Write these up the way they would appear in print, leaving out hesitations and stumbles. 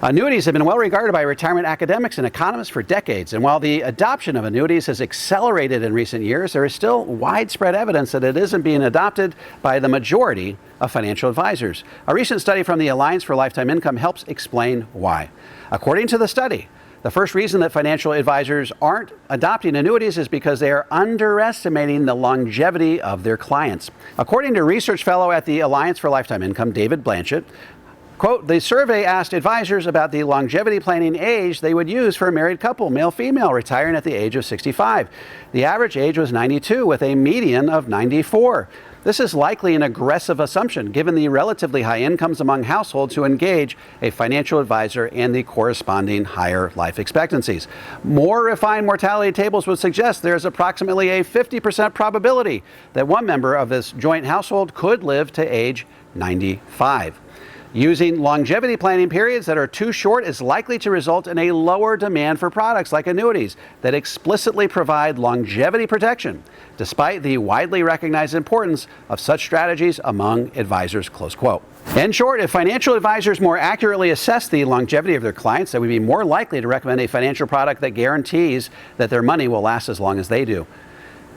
Annuities have been well regarded by retirement academics and economists for decades, and while the adoption of annuities has accelerated in recent years, there is still widespread evidence that it isn't being adopted by the majority of financial advisors. A recent study from the Alliance for Lifetime Income helps explain why. According to the study, the first reason that financial advisors aren't adopting annuities is because they are underestimating the longevity of their clients. According to research fellow at the Alliance for Lifetime Income, David Blanchett, quote, the survey asked advisors about the longevity planning age they would use for a married couple, male-female, retiring at the age of 65. The average age was 92 with a median of 94. This is likely an aggressive assumption given the relatively high incomes among households who engage a financial advisor and the corresponding higher life expectancies. More refined mortality tables would suggest there is approximately a 50% probability that one member of this joint household could live to age 95. Using longevity planning periods that are too short is likely to result in a lower demand for products like annuities that explicitly provide longevity protection, despite the widely recognized importance of such strategies among advisors, close quote. In short, if financial advisors more accurately assess the longevity of their clients, they would be more likely to recommend a financial product that guarantees that their money will last as long as they do.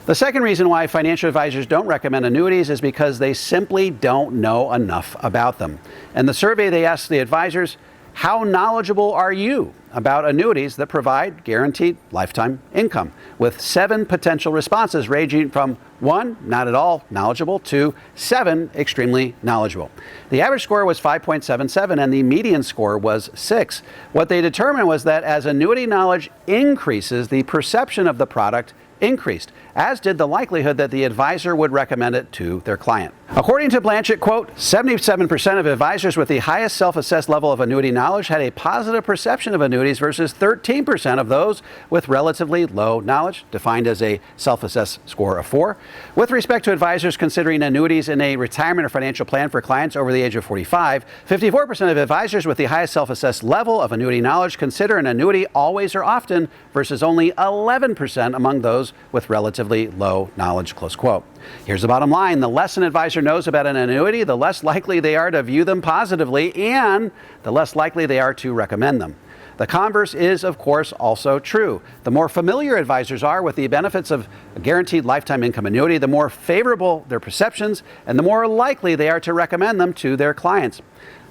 The second reason why financial advisors don't recommend annuities is because they simply don't know enough about them. In the survey, they asked the advisors, how knowledgeable are you about annuities that provide guaranteed lifetime income? With 7 potential responses ranging from 1, not at all knowledgeable, to 7, extremely knowledgeable. The average score was 5.77 and the median score was 6. What they determined was that as annuity knowledge increases, the perception of the product increased, as did the likelihood that the advisor would recommend it to their client. According to Blanchett, quote, 77% of advisors with the highest self-assessed level of annuity knowledge had a positive perception of annuities versus 13% of those with relatively low knowledge, defined as a self-assessed score of 4. With respect to advisors considering annuities in a retirement or financial plan for clients over the age of 45, 54% of advisors with the highest self-assessed level of annuity knowledge consider an annuity always or often versus only 11% among those with relatively low knowledge, close quote. Here's the bottom line. The less an advisor knows about an annuity, the less likely they are to view them positively and the less likely they are to recommend them. The converse is, of course, also true. The more familiar advisors are with the benefits of a guaranteed lifetime income annuity, the more favorable their perceptions and the more likely they are to recommend them to their clients.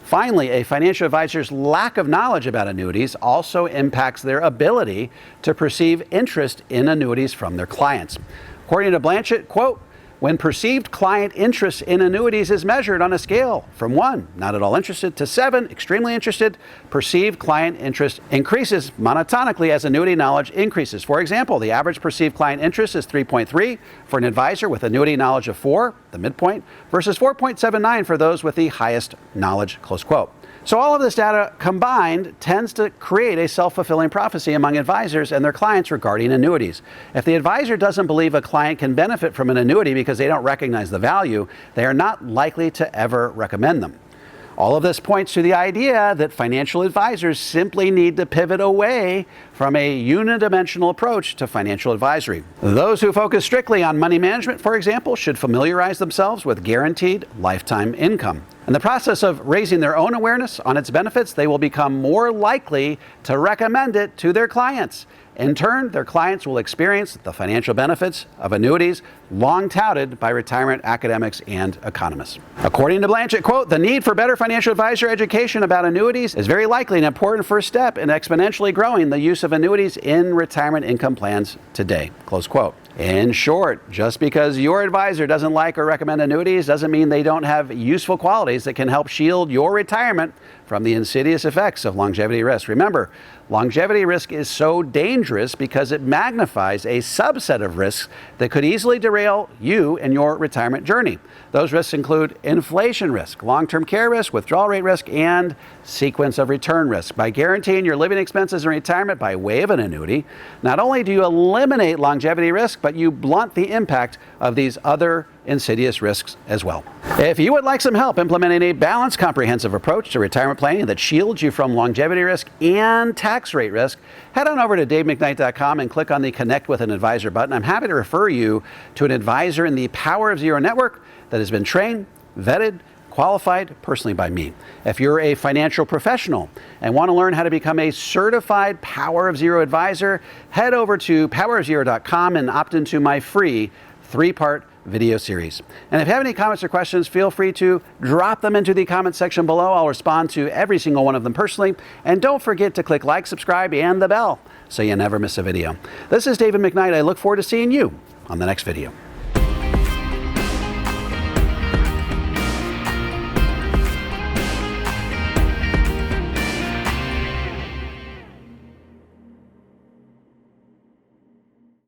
Finally, a financial advisor's lack of knowledge about annuities also impacts their ability to perceive interest in annuities from their clients. According to Blanchett, quote, when perceived client interest in annuities is measured on a scale from 1, not at all interested, to 7, extremely interested, perceived client interest increases monotonically as annuity knowledge increases. For example, the average perceived client interest is 3.3 for an advisor with annuity knowledge of 4, the midpoint, versus 4.79 for those with the highest knowledge, close quote. So all of this data combined tends to create a self-fulfilling prophecy among advisors and their clients regarding annuities. If the advisor doesn't believe a client can benefit from an annuity because they don't recognize the value, they are not likely to ever recommend them. All of this points to the idea that financial advisors simply need to pivot away from a unidimensional approach to financial advisory. Those who focus strictly on money management, for example, should familiarize themselves with guaranteed lifetime income. In the process of raising their own awareness on its benefits, they will become more likely to recommend it to their clients. In turn, their clients will experience the financial benefits of annuities long touted by retirement academics and economists. According to Blanchett, quote, the need for better financial advisor education about annuities is very likely an important first step in exponentially growing the use of annuities in retirement income plans today, close quote. In short, just because your advisor doesn't like or recommend annuities doesn't mean they don't have useful qualities that can help shield your retirement from the insidious effects of longevity risk. Remember, longevity risk is so dangerous because it magnifies a subset of risks that could easily derail you in your retirement journey. Those risks include inflation risk, long-term care risk, withdrawal rate risk, and sequence of return risk. By guaranteeing your living expenses in retirement by way of an annuity, not only do you eliminate longevity risk, but you blunt the impact of these other insidious risks as well. If you would like some help implementing a balanced, comprehensive approach to retirement planning that shields you from longevity risk and tax rate risk, head on over to davemcknight.com and click on the Connect with an Advisor button. I'm happy to refer you to an advisor in the Power of Zero network that has been trained, vetted, qualified personally by me. If you're a financial professional and want to learn how to become a certified Power of Zero advisor, head over to powerofzero.com and opt into my free 3-part video series. And if you have any comments or questions, feel free to drop them into the comment section below. I'll respond to every single one of them personally. And don't forget to click like, subscribe, and the bell so you never miss a video. This is David McKnight. I look forward to seeing you on the next video.